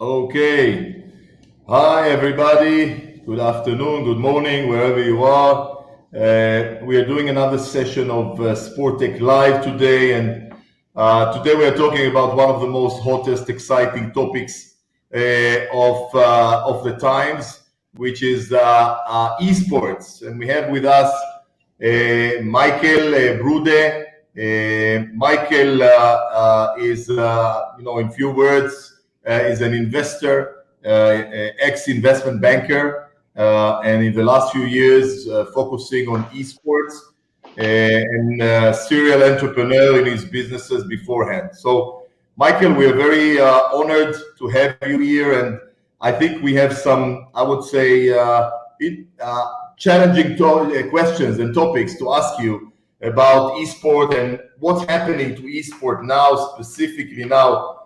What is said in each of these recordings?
Okay. Hi, everybody. Good afternoon, good morning, wherever you are. We are doing another session of SportsTech Live today, and today we are talking about one of the most hottest, exciting topics of the times, which is esports. And we have with us Michael Broda. Michael is, in few words, is an investor, ex-investment banker, and in the last few years focusing on esports and serial entrepreneur in his businesses beforehand. So, Michael, we are very honored to have you here, and I think we have some, I would say, challenging questions and topics to ask you about esport and what's happening to esport now, specifically now.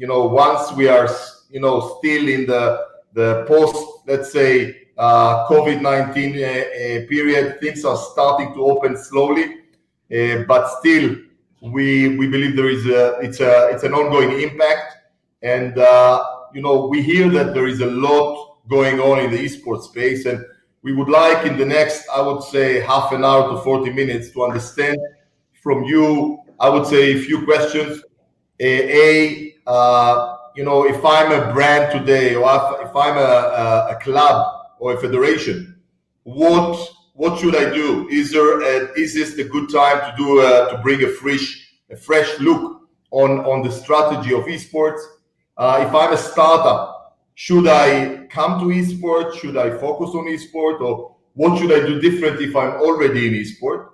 Once we are, still in the post, let's say, COVID-19 period, things are starting to open slowly, but still, we believe it's an ongoing impact, and we hear that there is a lot going on in the esports space, and we would like in the next, I would say, half an hour to 40 minutes to understand from you, I would say, a few questions. If I'm a brand today, or if I'm a club or a federation, what should I do? Is this the good time to bring a fresh look on the strategy of esports? If I'm a startup, should I come to esports? Should I focus on esport, or what should I do different if I'm already in esport?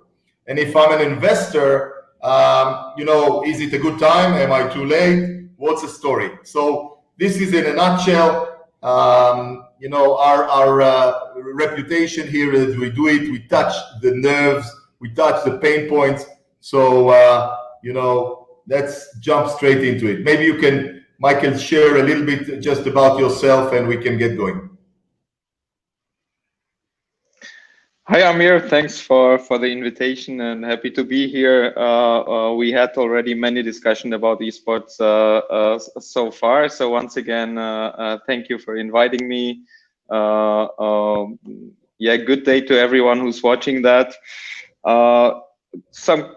And if I'm an investor, is it a good time? Am I too late? What's the story? So this is in a nutshell. Our reputation here is we do it. We touch the nerves. We touch the pain points. So let's jump straight into it. Maybe you can, Michael, share a little bit just about yourself, and we can get going. Hi, Amir. Thanks for the invitation, and happy to be here. We had already many discussions about esports so far. So once again, thank you for inviting me. Good day to everyone who's watching that. Some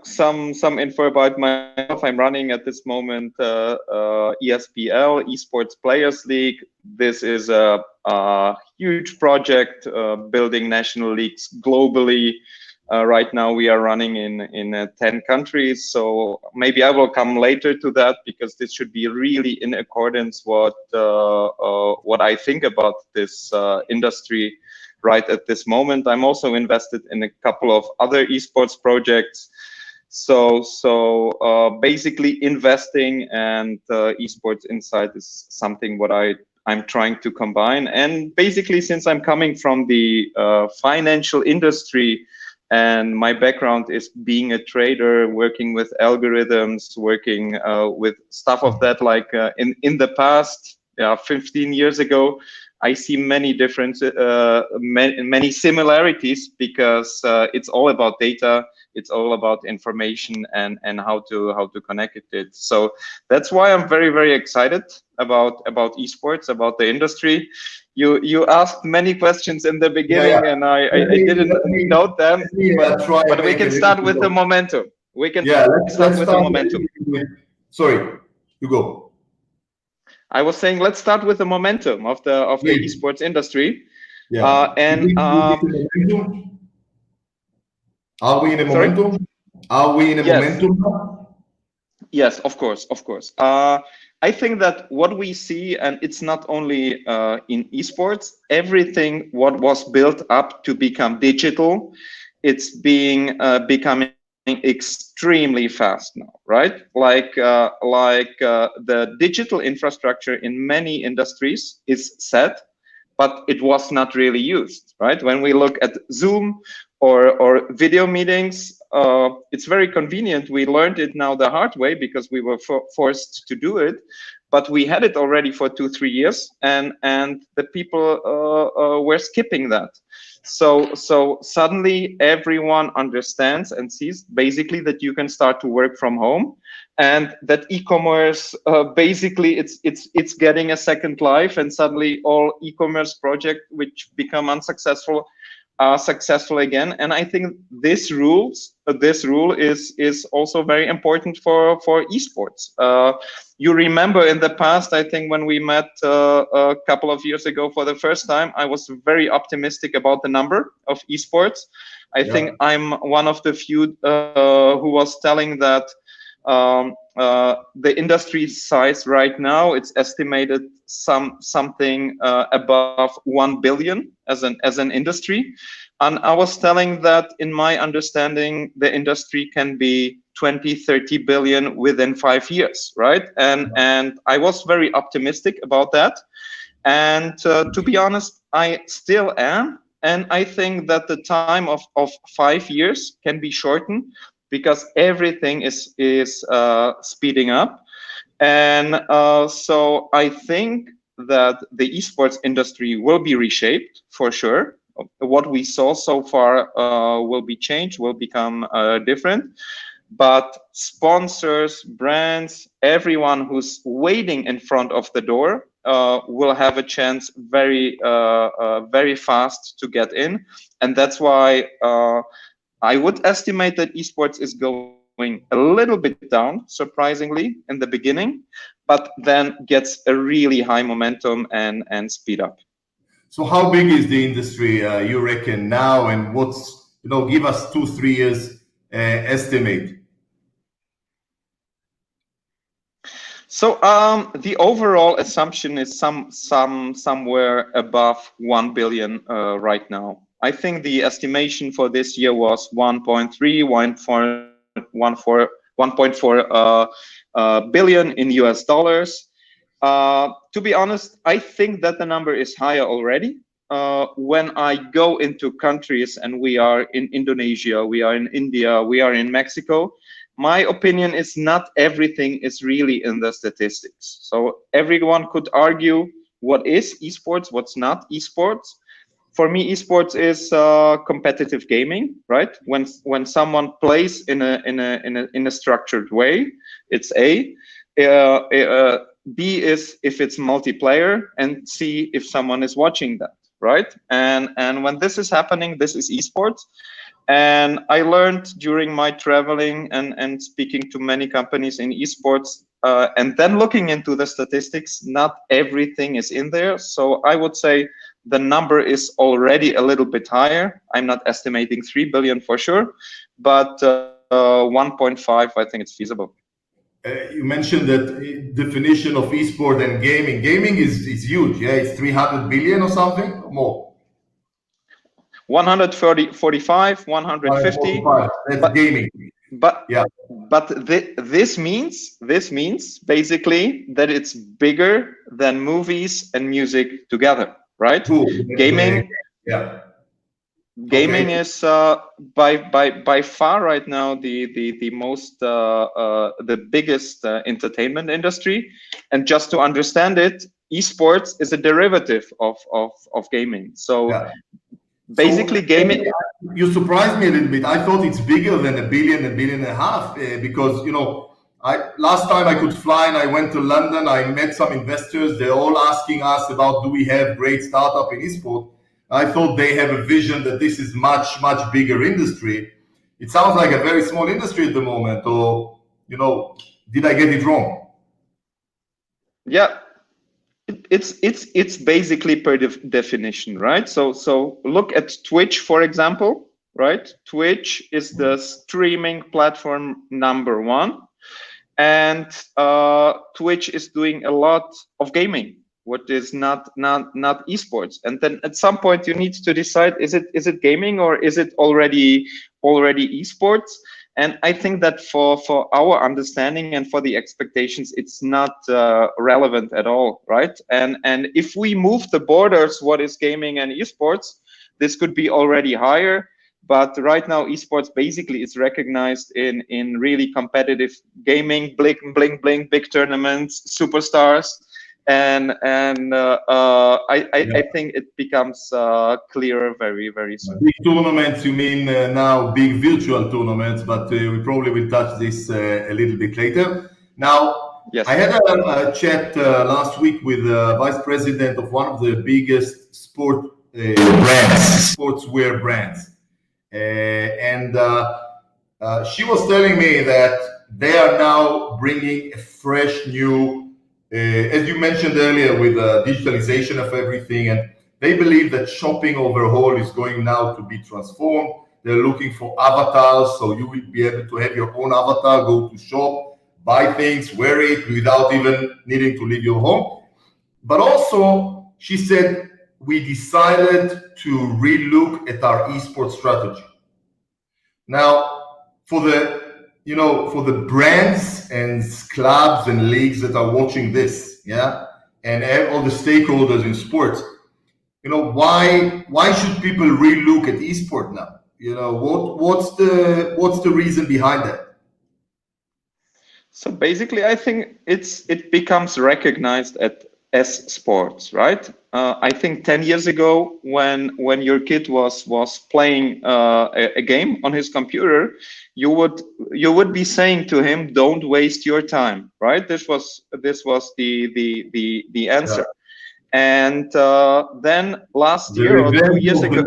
info about myself. I'm running at this moment ESPL, Esports Players League. This is a huge project building national leagues globally. Right now we are running in 10 countries. So maybe I will come later to that, because this should be really in accordance what I think about this industry right at this moment. I'm also invested in a couple of other esports projects. So basically investing and esports insight is something what I'm trying to combine. And basically, since I'm coming from the financial industry, and my background is being a trader, working with algorithms, working with stuff of that, like in the past, 15 years ago, I see many different, many similarities, because it's all about data, it's all about information, and how to connect it. So that's why I'm very, very excited about esports, about the industry. You asked many questions in the beginning, and I didn't note them, but we can start with the momentum. We can start with the momentum. Sorry, you go. I was saying, let's start with the momentum of the esports industry. Are we in a momentum? Are we in a momentum? Yes, of course. I think that what we see, and it's not only in esports, everything what was built up to become digital, it's becoming extremely fast now, right? Like the digital infrastructure in many industries is set, but it was not really used, right? When we look at Zoom or video meetings. It's very convenient. We learned it now the hard way because we were forced to do it, but we had it already for 2-3 years, and the people were skipping that. So suddenly everyone understands and sees basically that you can start to work from home, and that e-commerce basically it's getting a second life, and suddenly all e-commerce projects which become unsuccessful are successful again. And I think this rule is also very important for esports. You remember in the past, I think when we met a couple of years ago for the first time, I was very optimistic about the number of esports. I think I'm one of the few who was telling that the industry size right now, it's estimated something above 1 billion as an industry, and I was telling that in my understanding the industry can be 20-30 billion within 5 years, right? And I was very optimistic about that, and to be honest, I still am. And I think that the time of 5 years can be shortened because everything is speeding up. And so I think that the esports industry will be reshaped for sure. What we saw so far will be changed, will become different. But sponsors, brands, everyone who's waiting in front of the door will have a chance very fast to get in. And that's why I would estimate that esports is going a little bit down, surprisingly, in the beginning, but then gets a really high momentum and speed up. So how big is the industry, you reckon, now, and what's, give us 2-3 years estimate? So the overall assumption is somewhere above 1 billion right now. I think the estimation for this year was 1.4 billion in US dollars. To be honest, I think that the number is higher already. When I go into countries, and we are in Indonesia, we are in India, we are in Mexico, my opinion is not everything is really in the statistics. So everyone could argue what is esports, what's not esports. For me, esports is competitive gaming, right? When someone plays in a structured way, it's A. B is if it's multiplayer, and C if someone is watching that, right? And when this is happening, this is esports. And I learned during my traveling and speaking to many companies in esports, and then looking into the statistics, not everything is in there. So I would say the number is already a little bit higher. I'm not estimating 3 billion for sure, but 1.5, I think it's feasible. You mentioned that definition of esport and gaming. Gaming is huge, yeah? It's 300 billion or something, or more? 145, 150. That's gaming. But yeah. But this means basically that it's bigger than movies and music together, right? Cool. Gaming. Yeah. Gaming is by far right now the most the biggest entertainment industry, and just to understand it, esports is a derivative of gaming. So yeah. Basically, gaming. You surprised me a little bit. I thought it's bigger than a billion and a half because last time I could fly and I went to London. I met some investors. They're all asking us about, do we have great startup in esports? I thought they have a vision that this is much bigger industry. It sounds like a very small industry at the moment, or did I get it wrong? Yeah, it's basically per definition, right? So look at Twitch, for example, right? Twitch is the streaming platform #1, and Twitch is doing a lot of gaming, what is not esports. And then at some point you need to decide, is it gaming or is it already esports? And I think that for our understanding and for the expectations, it's not relevant at all, right? And if we move the borders, what is gaming and esports, this could be already higher. But right now, esports basically is recognized in really competitive gaming, blink, blink, blink, big tournaments, superstars, and I think it becomes clearer very, very soon. Big tournaments, you mean now big virtual tournaments, but we probably will touch this a little bit later. Now, Yes. I had a chat last week with the vice president of one of the biggest sport brands, sportswear brands. And she was telling me that they are now bringing a fresh new, as you mentioned earlier, with digitalization of everything, and they believe that shopping overall is going now to be transformed. They're looking for avatars, so you will be able to have your own avatar, go to shop, buy things, wear it without even needing to leave your home. But also, she said, we decided to relook at our esports strategy. Now, for the brands and clubs and leagues that are watching this, yeah, and all the stakeholders in sports, why should people relook at esport now? What's the reason behind that? So basically, I think it becomes recognized as sports, right? I think 10 years ago, when your kid was playing a game on his computer, you would be saying to him, "Don't waste your time," right? This was the answer. Yeah. And then last year or 2 years ago,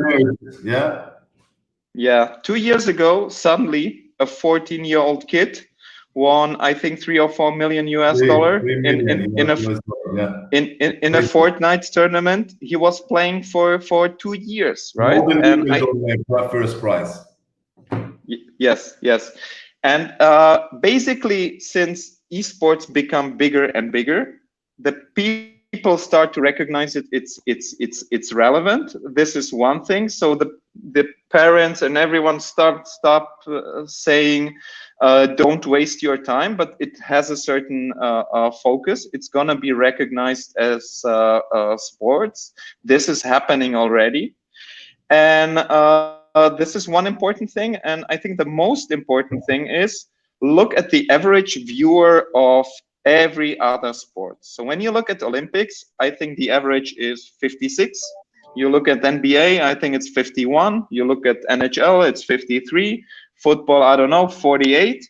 yeah, 2 years ago, suddenly a 14-year-old kid won, I think, 3 or 4 million US dollar in a Fortnite tournament. He was playing for 2 years, right? And first prize. Yes. And basically, since esports become bigger and bigger, the people start to recognize it's relevant. This is one thing. So the parents and everyone stop saying, don't waste your time, but it has a certain focus. It's gonna be recognized as sports. This is happening already, and this is one important thing. And I think the most important thing is look at the average viewer of every other sport. So when you look at Olympics, I think the average is 56. You look at NBA, I think it's 51. You look at NHL, it's 53. Football, I don't know, 48.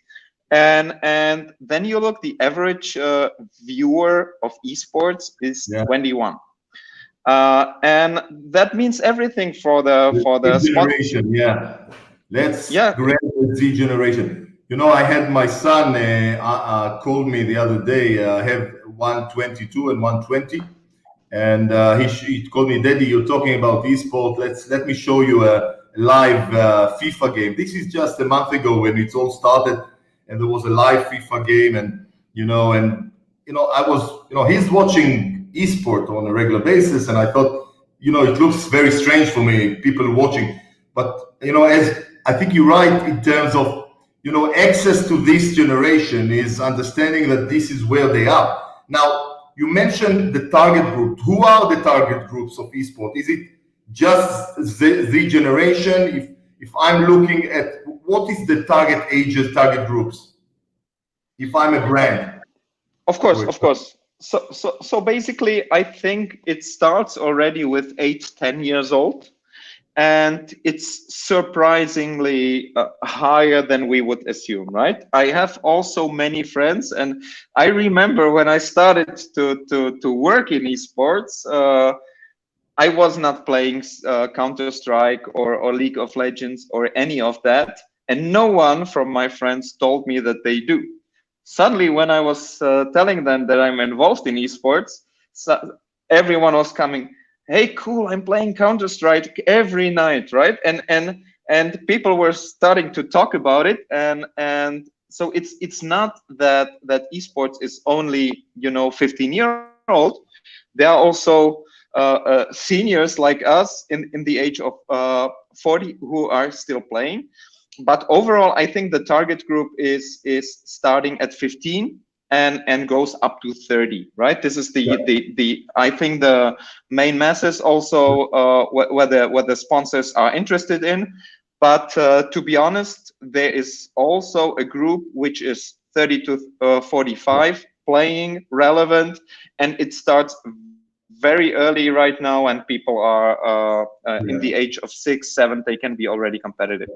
And then you look, the average viewer of esports is 21. And that means everything for the generation. Let's grab the Z generation. I had my son called me the other day. I have 122 and 120, and he called me, "Daddy, you're talking about esport. Let me show you a live FIFA game." This is just a month ago when it all started, and there was a live FIFA game, and I was, he's watching esport on a regular basis, and I thought, it looks very strange for me, people watching, but as I think you're right in terms of access to this generation is understanding that this is where they are. Now, you mentioned the target group. Who are the target groups of esport? Is it just the generation? If I'm looking at what is the target ages, target groups, if I'm a brand? Of course. So basically, I think it starts already with 8-10 years old. And it's surprisingly higher than we would assume, right? I have also many friends, and I remember when I started to work in esports, I was not playing Counter-Strike or League of Legends or any of that, and no one from my friends told me that they do. Suddenly, when I was telling them that I'm involved in esports, everyone was coming, "Hey, cool! I'm playing Counter-Strike every night, right?" And people were starting to talk about it, and so it's not that esports is only 15-year-old. There are also seniors like us in the age of 40 who are still playing. But overall, I think the target group is starting at 15. And goes up to 30, right? This is the I think the main masses also what the sponsors are interested in. But to be honest, there is also a group which is 30 to 45 playing relevant, and it starts very early right now, and people are in the age of 6, 7, they can be already competitive.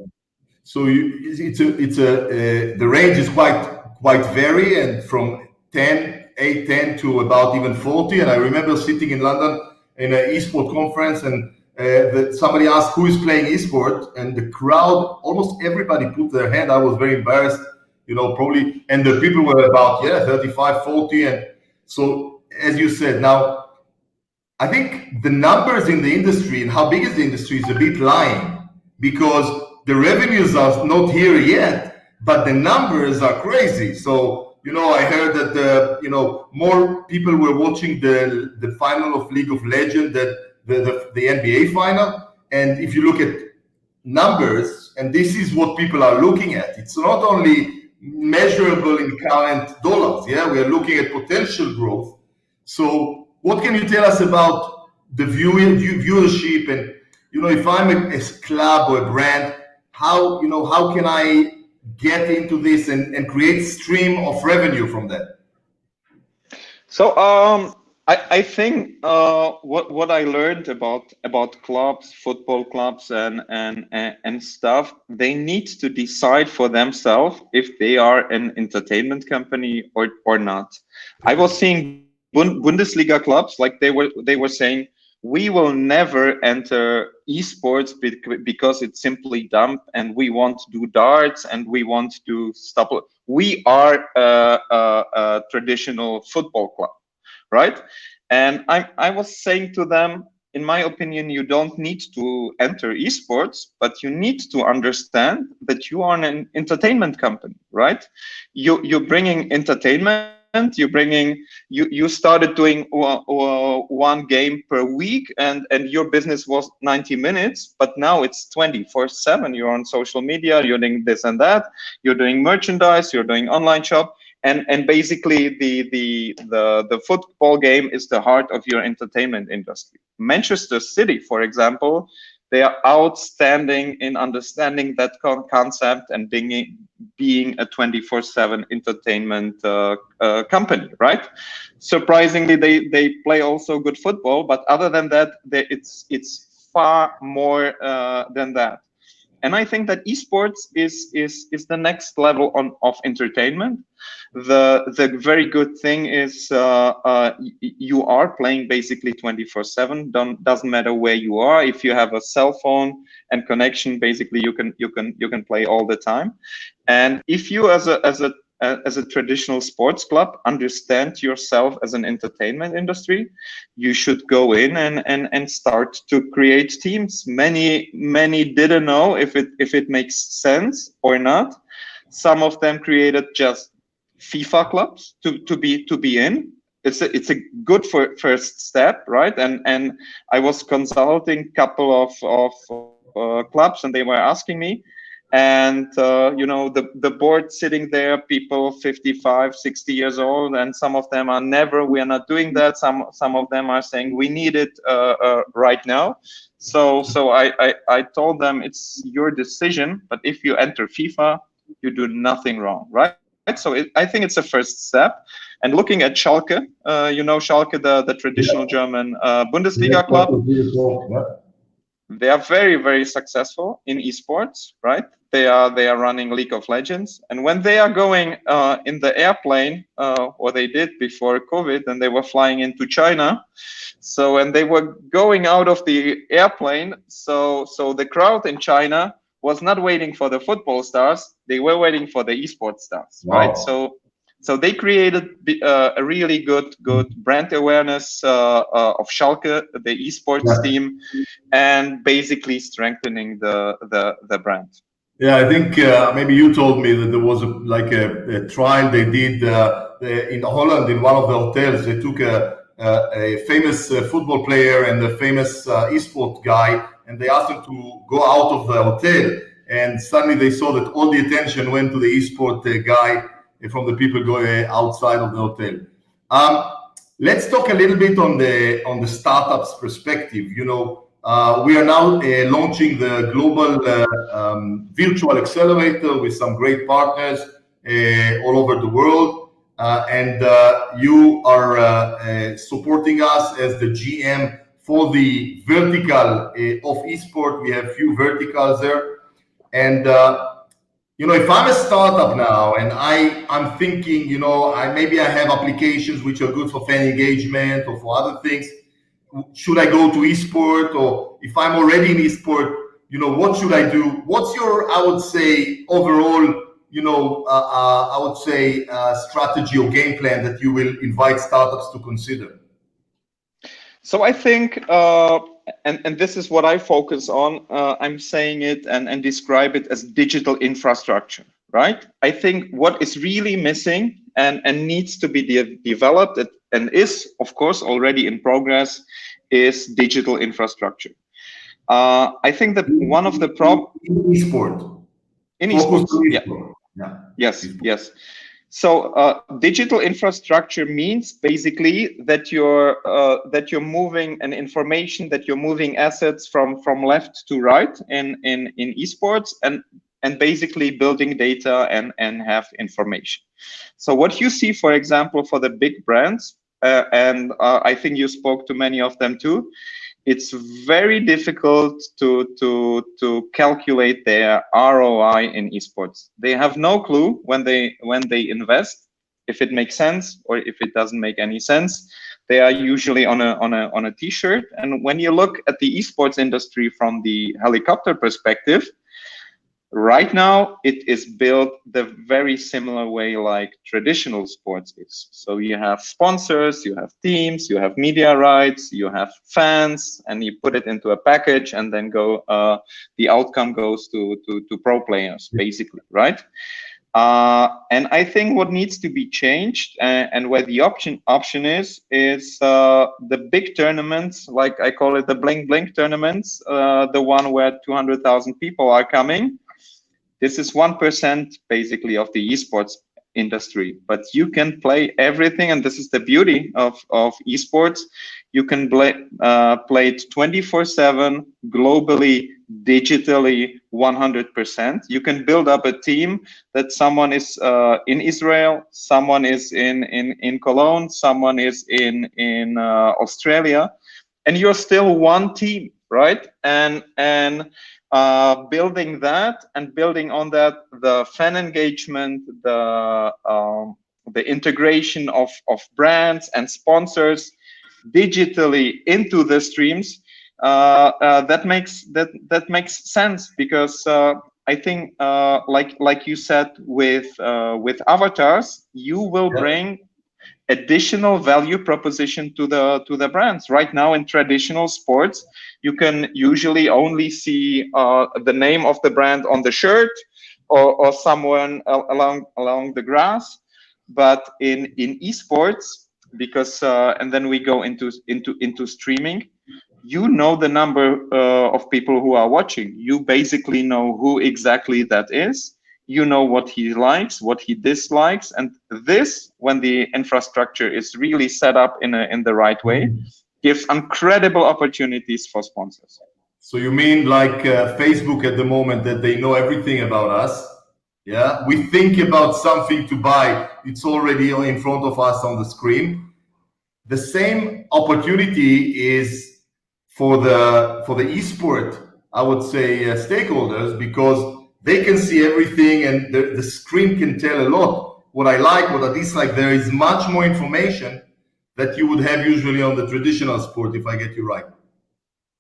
So the range is quite vary, and from 10 to about even 40. And I remember sitting in London in an esport conference, and somebody asked who is playing esport, and the crowd, almost everybody put their hand. I was very embarrassed, probably, and the people were about 35, 40, and so as you said, now I think the numbers in the industry and how big is the industry is a bit lying, because the revenues are not here yet, but the numbers are crazy. So, I heard that, more people were watching the final of League of Legends than the NBA final. And if you look at numbers, and this is what people are looking at, it's not only measurable in current dollars. Yeah, we are looking at potential growth. So what can you tell us about the viewership, and if I'm a club or a brand, how can I get into this and create stream of revenue from that? So I think what I learned about clubs, football clubs, and stuff, they need to decide for themselves if they are an entertainment company or not. I was seeing Bundesliga clubs, like they were saying, we will never enter esports because it's simply dumb, and we want to do darts, and we want to stop. We are a traditional football club, right? And I was saying to them, in my opinion, you don't need to enter esports, but you need to understand that you are an entertainment company, right? You're bringing entertainment. You started doing one game per week, and your business was 90 minutes, but now it's 24/7. You're on social media, you're doing this and that, you're doing merchandise, you're doing online shop, and basically the football game is the heart of your entertainment industry. Manchester City, for example, they are outstanding in understanding that concept and being a 24/7 entertainment company, right? Surprisingly, they play also good football, but other than that, it's far more than that. And I think that esports is the next level of entertainment. The very good thing is you are playing basically 24/7. Doesn't matter where you are. If you have a cell phone and connection, basically you can play all the time. And if you as a traditional sports club understand yourself as an entertainment industry, you should go in and start to create teams. Many didn't know if it makes sense or not. Some of them created just FIFA clubs to be in. It's a good first step, right? And I was consulting a couple of clubs, and they were asking me. And the board sitting there, people 55, 60 years old, and some of them are we are not doing that. Some of them are saying we need it right now. So I told them it's your decision, but if you enter FIFA, you do nothing wrong, right? So I think it's a first step. And looking at Schalke, Schalke, the traditional German Bundesliga club, they are very, very successful in esports, right? They are running League of Legends, and when they are going in the airplane, or they did before COVID, and they were flying into China. So, and they were going out of the airplane. So the crowd in China was not waiting for the football stars; they were waiting for the esports stars, wow. Right? So they created a really good brand awareness of Schalke, the esports team, and basically strengthening the brand. Yeah, I think maybe you told me that there was a trial they did in Holland in one of the hotels. They took a famous football player and a famous esport guy, and they asked him to go out of the hotel. And suddenly they saw that all the attention went to the esport guy from the people going outside of the hotel. Let's talk a little bit on the startups perspective. we are now launching the global virtual accelerator with some great partners all over the world. And you are supporting us as the GM for the vertical of eSport. We have few verticals there. And if I'm a startup now and I'm thinking, maybe I have applications which are good for fan engagement or for other things. Should I go to eSport, or if I'm already in eSport, what should I do? What's your, I would say, overall, strategy or game plan that you will invite startups to consider? So I think, and this is what I focus on, I'm saying it and describe it as digital infrastructure, right? I think what is really missing and needs to be developed and is, of course, already in progress is digital infrastructure. I think that one of the problems in eSport. In eSports, yeah. Yes. So digital infrastructure means basically that you're moving an information, that you're moving assets from left to right in esports and basically building data and have information. So what you see, for example, for the big brands, and I think you spoke to many of them too, it's very difficult to calculate their ROI in esports. They have no clue when they invest, if it makes sense or if it doesn't make any sense. They are usually on a t-shirt. And when you look at the esports industry from the helicopter perspective, right now it is built the very similar way like traditional sports is. So you have sponsors, you have teams, you have media rights, you have fans, and you put it into a package, and then the outcome goes to pro players, basically, right? And I think what needs to be changed, and where the option is the big tournaments, like I call it the bling bling tournaments, the one where 200,000 people are coming. This is 1% basically of the esports industry, but you can play everything, and this is the beauty of esports. You can play it 24/7 globally, digitally, 100%. You can build up a team that someone is in Israel, someone is in Cologne, someone is in Australia, and you're still one team, right? And building that and building on that the fan engagement, the integration of brands and sponsors digitally into the streams, that makes sense, because I think like you said with avatars, you will bring additional value proposition to the brands. Right now in traditional sports, you can usually only see the name of the brand on the shirt or someone along the grass. But in esports, because and then we go into streaming, you know the number of people who are watching. You basically know who exactly that is. You know what he likes, what he dislikes, and this, when the infrastructure is really set up in the right way, gives incredible opportunities for sponsors. So you mean like Facebook at the moment, that they know everything about us? Yeah, we think about something to buy, it's already in front of us on the screen. The same opportunity is for the esport, I would say, stakeholders, because they can see everything, and the screen can tell a lot. What I like, what I dislike. There is much more information that you would have usually on the traditional sport, if I get you right.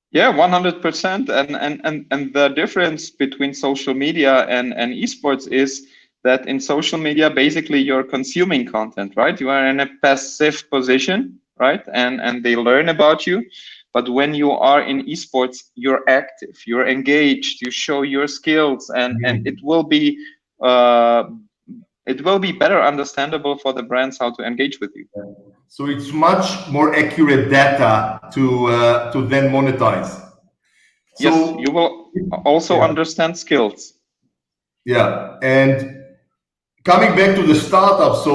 Yeah, 100%. And the difference between social media and esports is that in social media, basically you're consuming content, right? You are in a passive position, right? And they learn about you. But when you are in esports, you're active, you're engaged, you show your skills, and it will be better understandable for the brands how to engage with you. So it's much more accurate data to then monetize. So, yes, you will also understand skills. Yeah, and coming back to the startup, so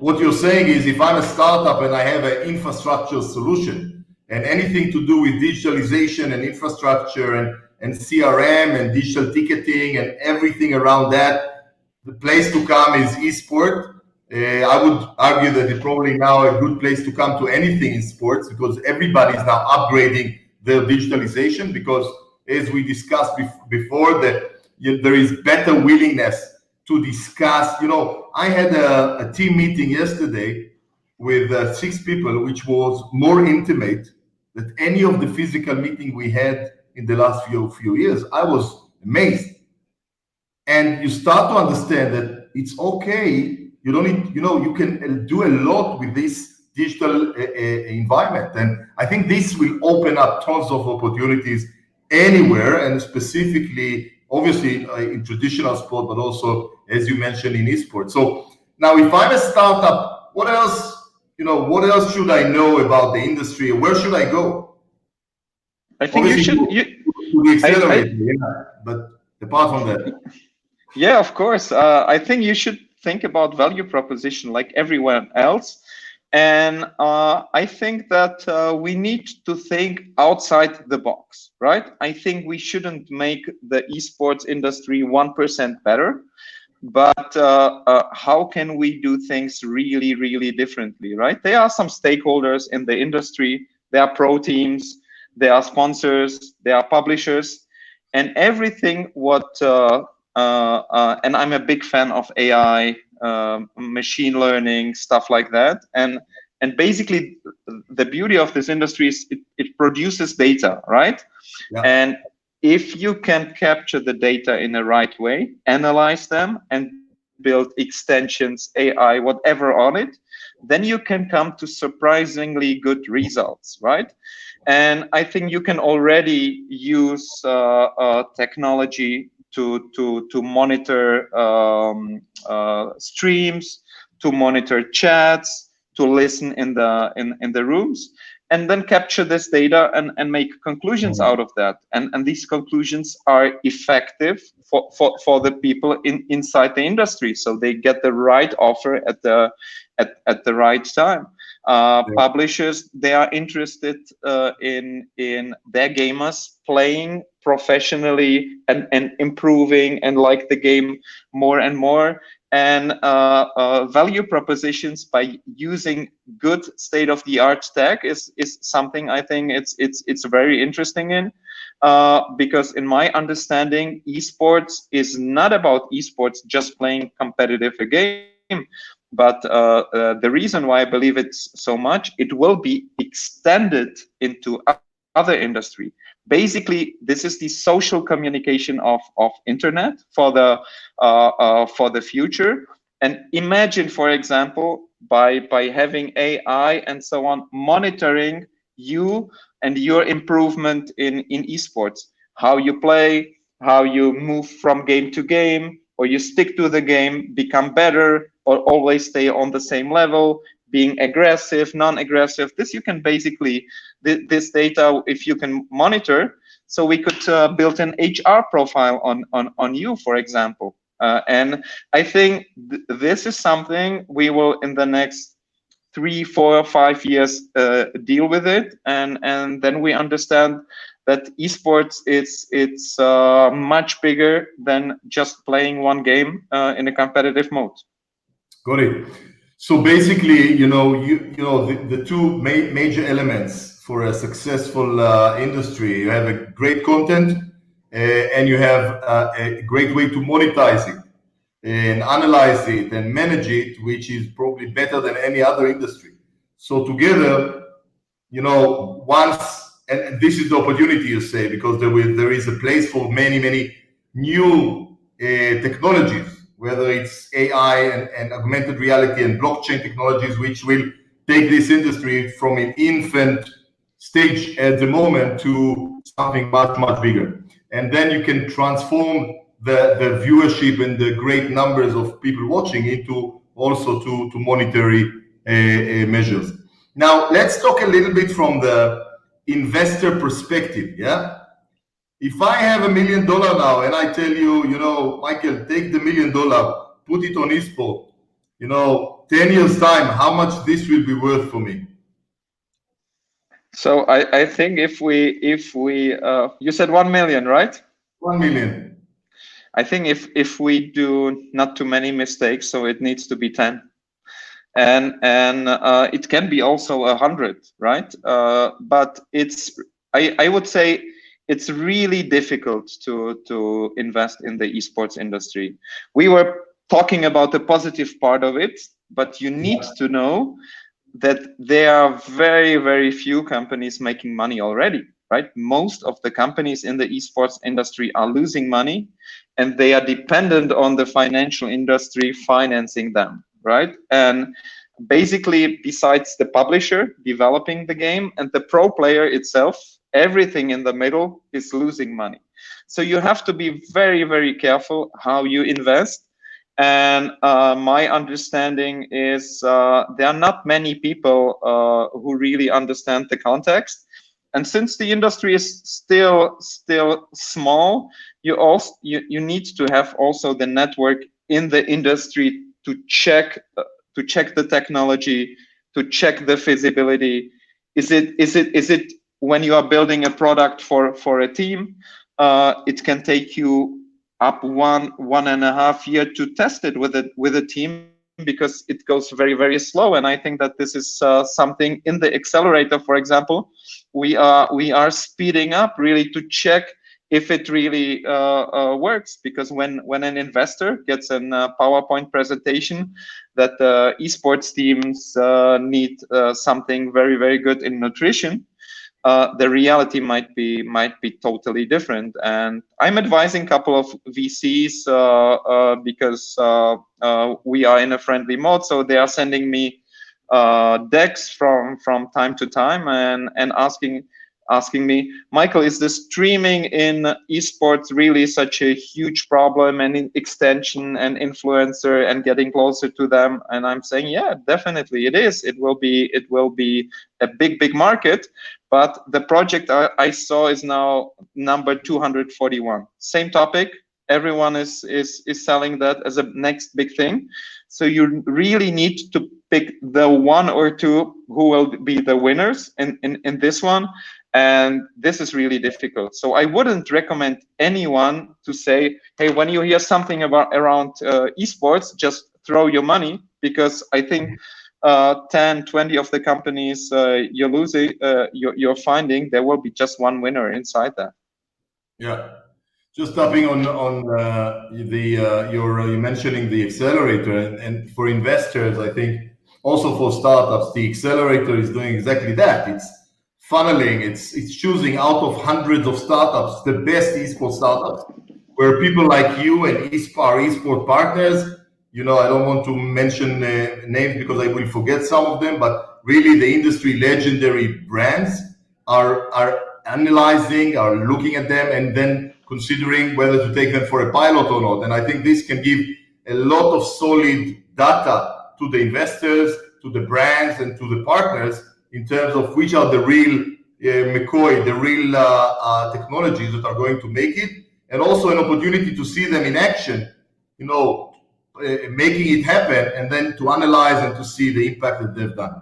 what you're saying is, if I'm a startup and I have an infrastructure solution, and anything to do with digitalization and infrastructure and CRM and digital ticketing and everything around that, the place to come is esport. I would argue that it's probably now a good place to come to anything in sports, because everybody is now upgrading their digitalization, because as we discussed before, that there is better willingness to discuss. I had a team meeting yesterday with 6 people, which was more intimate than any of the physical meeting we had in the last few years. I was amazed. And you start to understand that it's okay. You don't need, you can do a lot with this digital environment. And I think this will open up tons of opportunities anywhere, and specifically, obviously, in traditional sport, but also, as you mentioned, in esports. So now, if I'm a startup, what else should I know about the industry? Where should I go? I think obviously, you should. To the accelerator, but apart from that. Yeah, of course. I think you should think about value proposition like everyone else. And I think that we need to think outside the box, right? I think we shouldn't make the esports industry 1% better, but how can we do things really, really differently, right? There are some stakeholders in the industry. There are pro teams, there are sponsors, there are publishers, and everything what and I'm a big fan of AI, machine learning, stuff like that. And basically, the beauty of this industry is it produces data, right? Yeah. And if you can capture the data in the right way, analyze them, and build extensions, AI, whatever on it, then you can come to surprisingly good results, right? And I think you can already use technology to monitor streams, to monitor chats, to listen in the rooms, and then capture this data and make conclusions out of that. And these conclusions are effective for the people inside the industry, so they get the right offer at the right time. Publishers, they are interested in their gamers playing professionally and improving and like the game more and more. And value propositions by using good state-of-the-art tech is something I think it's very interesting in, because in my understanding, esports is not about esports just playing competitive a game. But the reason why I believe it's so much, it will be extended into other industry. Basically, this is the social communication of internet for the future. And imagine, for example, by having AI and so on monitoring you and your improvement in esports, how you play, how you move from game to game, or you stick to the game, become better, or always stay on the same level, being aggressive, non-aggressive. This you can basically, this data, if you can monitor, so we could build an HR profile on you, for example. And I think this is something we will, in the next 3, 4, 5 years, deal with it, and then we understand that esports it's much bigger than just playing one game in a competitive mode. Got it. So basically, the two major elements for a successful industry: you have a great content, and you have a great way to monetize it and analyze it and manage it, which is probably better than any other industry. So together, and this is the opportunity, you say, because there is a place for many new technologies, whether it's AI and augmented reality and blockchain technologies, which will take this industry from an infant stage at the moment to something much bigger. And then you can transform the viewership and the great numbers of people watching into also to monetary measures. Now, let's talk a little bit from the investor perspective, yeah? If I have $1 million now and I tell you, Michael, take the $1 million, put it on eSport, 10 years time, how much this will be worth for me? So I think if we you said 1 million, right? 1 million. I think if we do not too many mistakes, so it needs to be 10, and it can be also 100, right? But I would say it's really difficult to invest in the esports industry. We were talking about the positive part of it, but you need to know that there are very few companies making money already, right? Most of the companies in the esports industry are losing money, and they are dependent on the financial industry financing them, right? And basically, besides the publisher developing the game and the pro player itself, everything in the middle is losing money. So you have to be very careful how you invest. And my understanding is there are not many people who really understand the context. And since the industry is still small, you need to have also the network in the industry to check the technology, to check the feasibility. Is it when you are building a product for a team, it can take you up 1.5 years to test it with a team, because it goes very slow. And I think that this is something in the accelerator, for example, we are speeding up really to check if it really works, because when an investor gets a PowerPoint presentation that esports teams need something very good in nutrition, the reality might be totally different. And I'm advising a couple of VCs because we are in a friendly mode, so they are sending me decks from time to time and asking me, Michael, is the streaming in esports really such a huge problem, and extension and influencer and getting closer to them? And I'm saying, yeah, definitely it is. It will be a big market. But the project I saw is now number 241. Same topic. Everyone is selling that as a next big thing. So you really need to pick the one or two who will be the winners in this one. And this is really difficult. So I wouldn't recommend anyone to say, hey, when you hear something around esports, just throw your money, because I think 10, 20 of the companies you're losing, you're finding there will be just one winner inside that. Yeah. Just tapping on you're mentioning the accelerator, and for investors, I think also for startups, the accelerator is doing exactly that. It's funneling, it's choosing out of hundreds of startups the best esports startups, where people like you and our esport partners, I don't want to mention names because I will forget some of them, but really the industry legendary brands are analyzing, are looking at them, and then considering whether to take them for a pilot or not. And I think this can give a lot of solid data to the investors, to the brands, and to the partners in terms of which are the real McCoy, the real technologies that are going to make it, and also an opportunity to see them in action, making it happen, and then to analyze and to see the impact that they've done.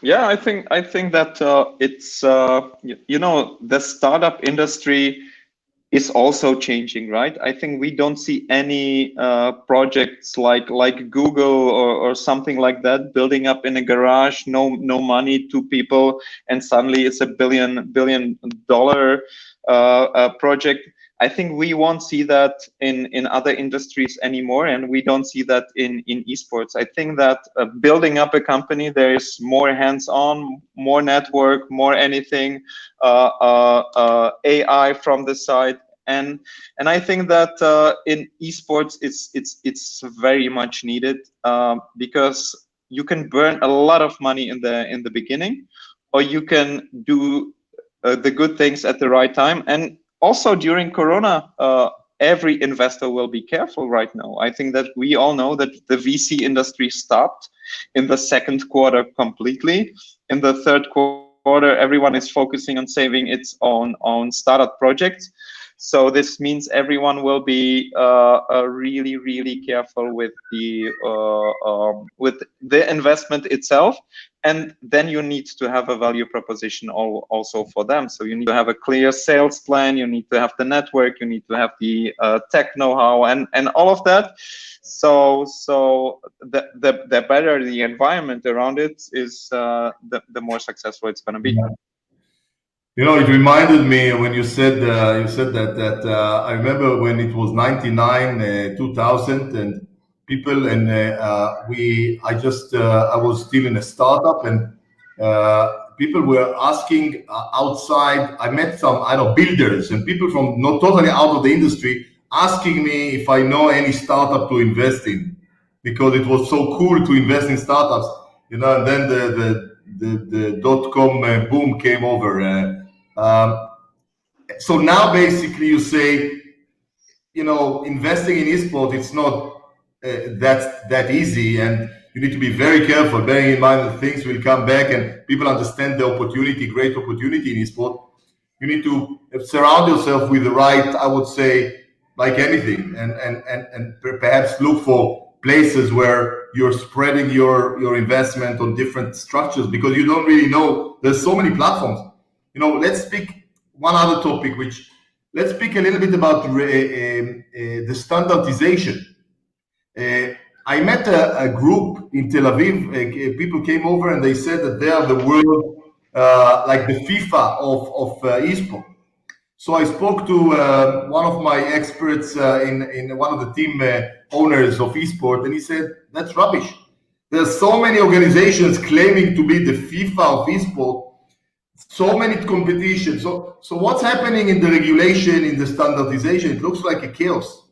Yeah, I think that it's the startup industry is also changing, right? I think we don't see any projects like Google or something like that building up in a garage, no money, 2 people, and suddenly it's a billion dollar project. I think we won't see that in other industries anymore, and we don't see that in esports. I think that building up a company, there is more hands-on, more network, more anything, AI from the side, and I think that in esports it's very much needed, because you can burn a lot of money in the beginning, or you can do the good things at the right time. And also during Corona, every investor will be careful right now. I think that we all know that the VC industry stopped in the second quarter completely. In the third quarter, everyone is focusing on saving its own startup projects. So this means everyone will be really, really careful with the investment itself. And then you need to have a value proposition also for them. So you need to have a clear sales plan. You need to have the network. You need to have the tech know-how and all of that. So the better the environment around it is, the more successful it's going to be. Yeah. It reminded me when you said that I remember when it was 99, 2000, and people and I was still in a startup, and people were asking outside. I met some builders and people from not totally out of the industry asking me if I know any startup to invest in, because it was so cool to invest in startups, and then the dot-com boom came over. So now basically you say, investing in esports, it's not that easy, and you need to be very careful, bearing in mind that things will come back and people understand the opportunity, great opportunity in esports. You need to surround yourself with the right, I would say, like anything, and perhaps look for places where you're spreading your investment on different structures, because you don't really know. There's so many platforms. Let's speak one other topic, let's speak a little bit about the standardization. I met a group in Tel Aviv. People came over and they said that they are the world, like the FIFA of esports. So I spoke to one of my experts in one of the team owners of esports, and he said, that's rubbish. There's so many organizations claiming to be the FIFA of esports, so many competitions. So what's happening in the regulation, in the standardization? It looks like a chaos.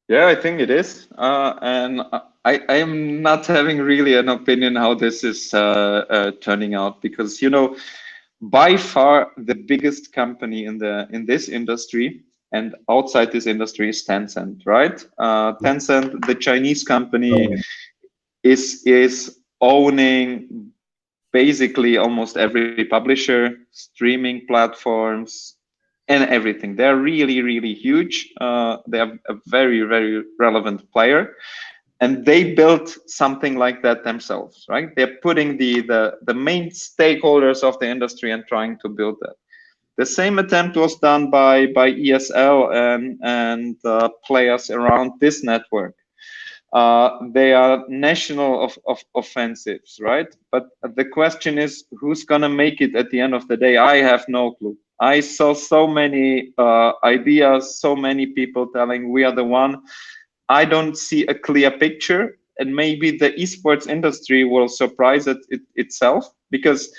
Yeah, I think it is. And I am not having really an opinion how this is turning out, because, by far the biggest company in this industry and outside this industry is Tencent, right? Tencent, the Chinese company, is owning basically almost every publisher, streaming platforms, and everything. They're really, really huge. They are a very, very relevant player. And they built something like that themselves, right? They're putting the main stakeholders of the industry and trying to build that. The same attempt was done by ESL and players around this network. They are national offensives, right? But the question is, who's gonna make it at the end of the day? I have no clue. I saw so many ideas, so many people telling we are the one. I don't see a clear picture, and maybe the esports industry will surprise itself, because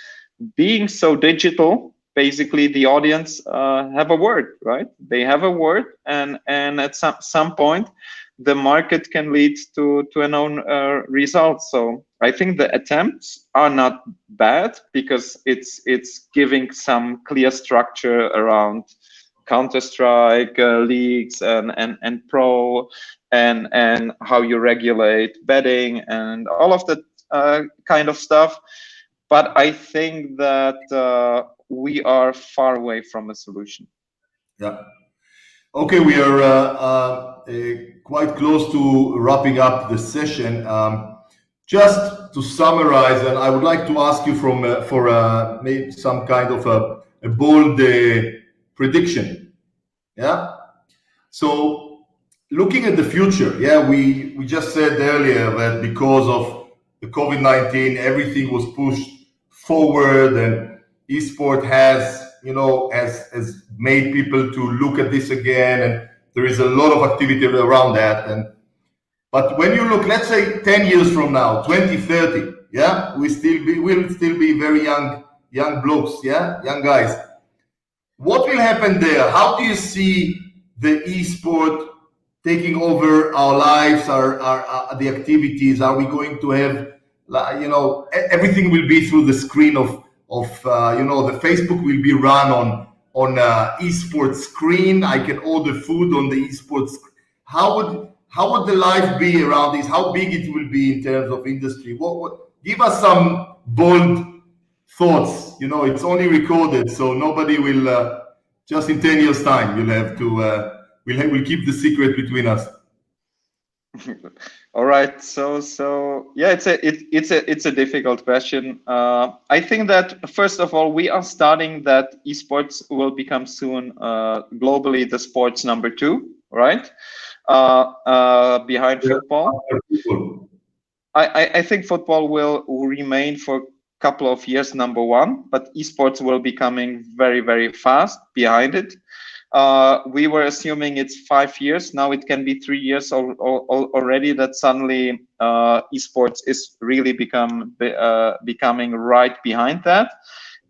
being so digital, basically the audience have a word, right? They have a word, and at some point, the market can lead to an own result. So I think the attempts are not bad, because it's giving some clear structure around Counter-Strike leagues and pro, and how you regulate betting and all of that kind of stuff. But I think that we are far away from a solution. Yeah. Okay, we are quite close to wrapping up the session. Just to summarize, and I would like to ask you for maybe some kind of a bold prediction. Yeah. So looking at the future, we just said earlier that because of the COVID-19, everything was pushed forward, and esport has made people to look at this again, and there is a lot of activity around that. But when you look, let's say 10 years from now, 2030, we'll still be very young blokes, young guys. What will happen there? How do you see the esport taking over our lives, our the activities? Are we going to have, everything will be through the screen of the Facebook will be run on esports screen. I can order food on the esports. How would the life be around this? How big it will be in terms of industry? Give us some bold thoughts. It's only recorded, so nobody will just in 10 years' time, you'll have to. We'll keep the secret between us. All right. So yeah, it's a difficult question. I think that first of all, we are starting that esports will become soon globally the sports number 2, right? Behind football. I think football will remain for a couple of years number 1, but esports will be coming very, very fast behind it. We were assuming it's 5 years. Now it can be 3 years already that suddenly esports is really becoming right behind that.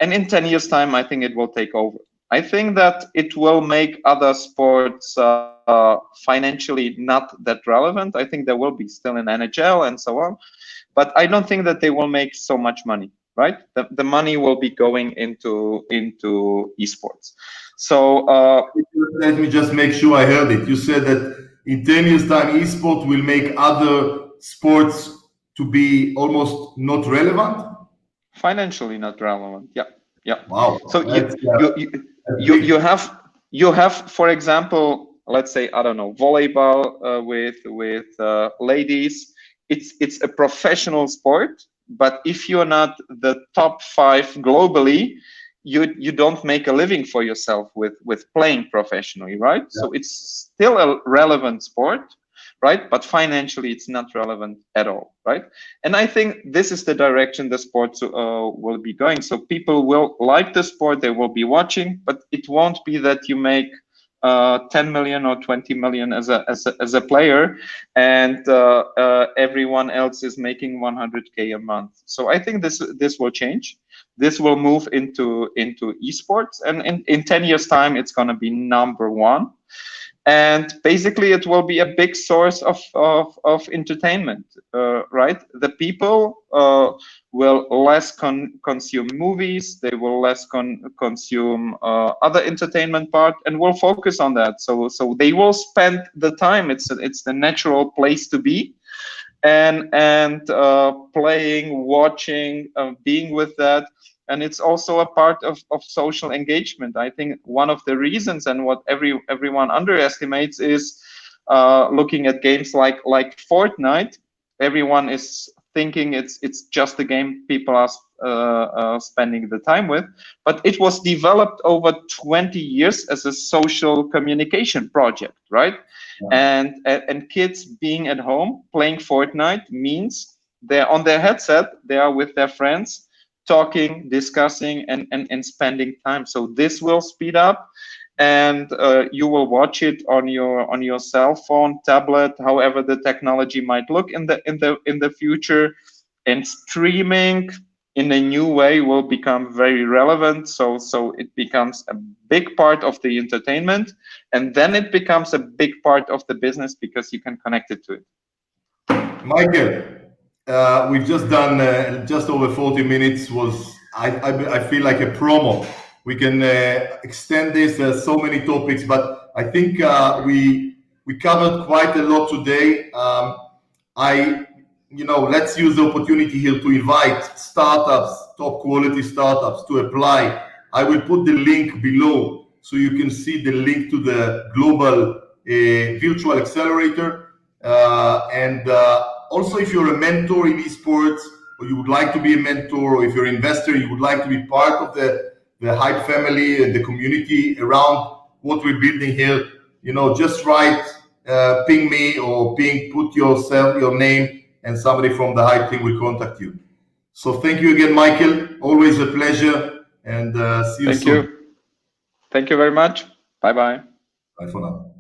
And in 10 years time, I think it will take over. I think that it will make other sports financially not that relevant. I think there will be still an NHL and so on, but I don't think that they will make so much money, right? The money will be going into esports. So let me just make sure I heard it. You said that in 10 years time, esports will make other sports to be almost not relevant? Financially not relevant. Yeah. Wow. So you have, for example, let's say, I don't know, volleyball with ladies. It's a professional sport, but if you're not the top 5 globally, you don't make a living for yourself with playing professionally, right? Yeah. So it's still a relevant sport, right? But financially, it's not relevant at all, right? And I think this is the direction the sports will be going. So people will like the sport, they will be watching, but it won't be that you make 10 million or 20 million as a player, and everyone else is making 100K a month. So I think this will change. This will move into esports, and in 10 years time, it's going to be number 1. And basically, it will be a big source of entertainment, right? The people will less consume movies, they will less consume other entertainment part, and will focus on that. So they will spend the time. It's the natural place to be, and playing, watching, being with that. And it's also a part of social engagement. I think one of the reasons, and what everyone underestimates, is looking at games like Fortnite. Everyone is thinking it's just a game people are spending the time with, but it was developed over 20 years as a social communication project, right? Yeah. And kids being at home playing Fortnite means they're on their headset, they are with their friends, talking, discussing, and spending time. So this will speed up, and you will watch it on your cell phone, tablet, however the technology might look in the future. And streaming in a new way will become very relevant. So it becomes a big part of the entertainment, and then it becomes a big part of the business because you can connect it to it. Michael, we've just done just over 40 minutes. I feel like a promo. We can extend this. There's so many topics, but I think we covered quite a lot today. Let's use the opportunity here to invite startups, top quality startups, to apply. I will put the link below so you can see the link to the global virtual accelerator. Also, if you're a mentor in esports, or you would like to be a mentor, or if you're an investor, you would like to be part of the Hype family and the community around what we're building here, just write, ping me, or put your name, and somebody from the Hype team will contact you. So thank you again, Michael. Always a pleasure, and see you soon. Thank you very much. Bye-bye. Bye for now.